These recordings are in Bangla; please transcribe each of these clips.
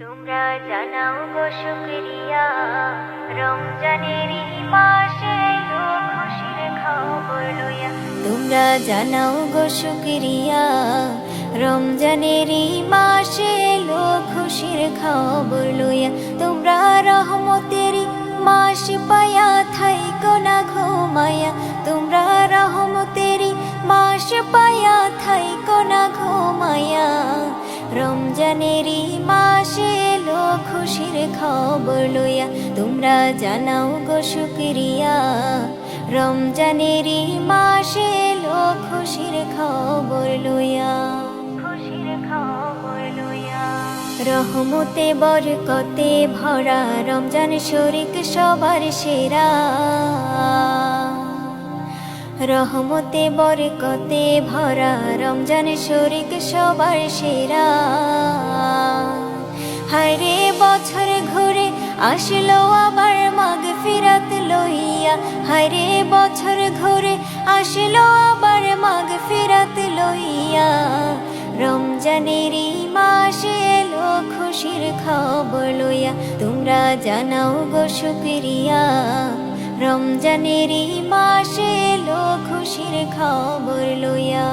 তোমরা জানাও গো শুকরিয়া, রমজানের এই মাসে এলো খুশির খবর লইয়া। তোমরা জানাও গো শুকরিয়া, রমজানের এই মাসে এলো খুশির খবর লইয়া। তোমরা রহমতের মাস পায়া থাইকো না ঘুমায়া। তোমরা রহমতের মাস পায়া থাইকো না ঘুমায়া। রমজানের মাসে এলো খুশির খবর লইয়া। তোমরা জানাও গো শুকরিয়া, রমজানের মাসে এলো খুশির খবর লইয়া। খুশির খবর লইয়া। রহমতে বরকতে ভরা রমজান শরীক সবার সেরা। রহমতে বরকতে ভরা রমজান শরীক সবার সেরা। হায়রে বছর ঘুরে আসলো আবার মাগফিরাত লইয়া। হায়রে বছর ঘুরে আসলো আবার মাগফিরাত লইয়া। রমজানের মাসে এলো খুশির খবর লইয়া। তোমরা জানাও গো শুকরিয়া, রমজানের মাসে এলো খুশির খবর লইয়া।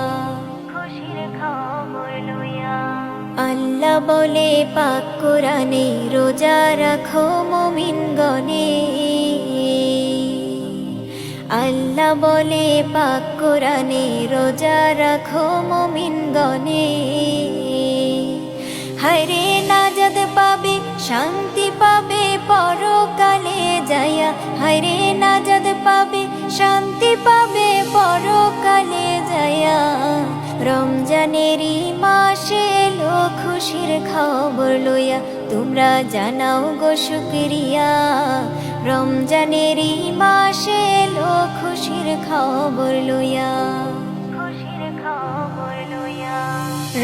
খুশির খবর লইয়া। আল্লাহ বলে পাক কোরআনে, রোজা রাখো মুমিনগণে। আল্লাহ বলে পাক কোরআনে, রোজা রাখো মুমিনগণে। হায়রে নাজাত পাবে, শান্তি পাবে পরকালে যায়া। হায়রে নাজাত পাবে, শান্তি পাবে পরকালে যায়া। রমজানের মাসে এলো খুশির খবর লইয়া। তোমরা জানাও গো শুকরিয়া, রমজানের মাসে এলো খুশির খবর লইয়া। খুশির খবর লইয়া।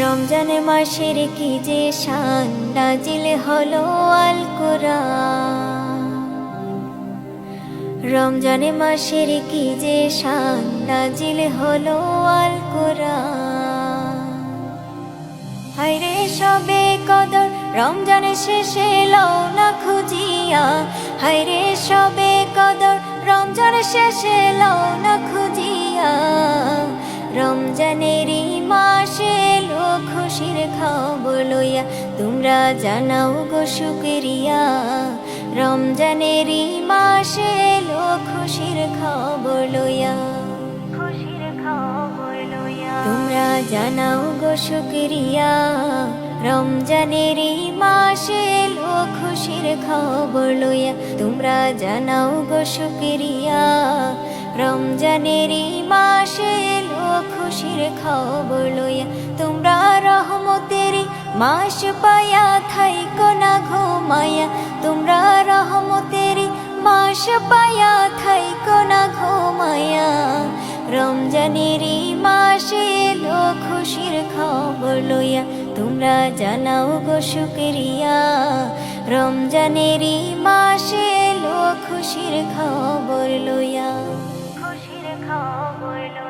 রমজান মাসের কি যে শান, নাজিল হলো আল কোরআন। রমজান মাসের কি যে শান, নাজিল হলো আল কোরআন। হায়রে সবে কদর রমজান শেষে লও না খুঁজিয়া। হায়রে সবে কদর রমজান শেষে লও না খুঁজিয়া। রমজানের মাসে এলো খুশির খবর লইয়া। তোমরা জানাও গো শুকরিয়া, রমজানের মাসে এলো খুশির খবর লইয়া। খুশির খবর লইয়া। তোমরা জানাও গো শুকরিয়া, রমজানের মাসে এলো খুশির খবর লইয়া। তোমরা জানাও গো শুকরিয়া, রমজানের মাসে এলো খুশির খবর লইয়া। তোমরা রহমতের মাস পায়া থাইকো না ঘুমায়া। তোমরা রহমতের মাস পায়া থাইকো না ঘুমায়া। রমজানের মাসে এলো খুশির খবর লইয়া। তোমরা জানাও গো শুকরিয়া, রমজানের মাসে এলো খুশির খবর লইয়া। খুশির খবর লইয়া।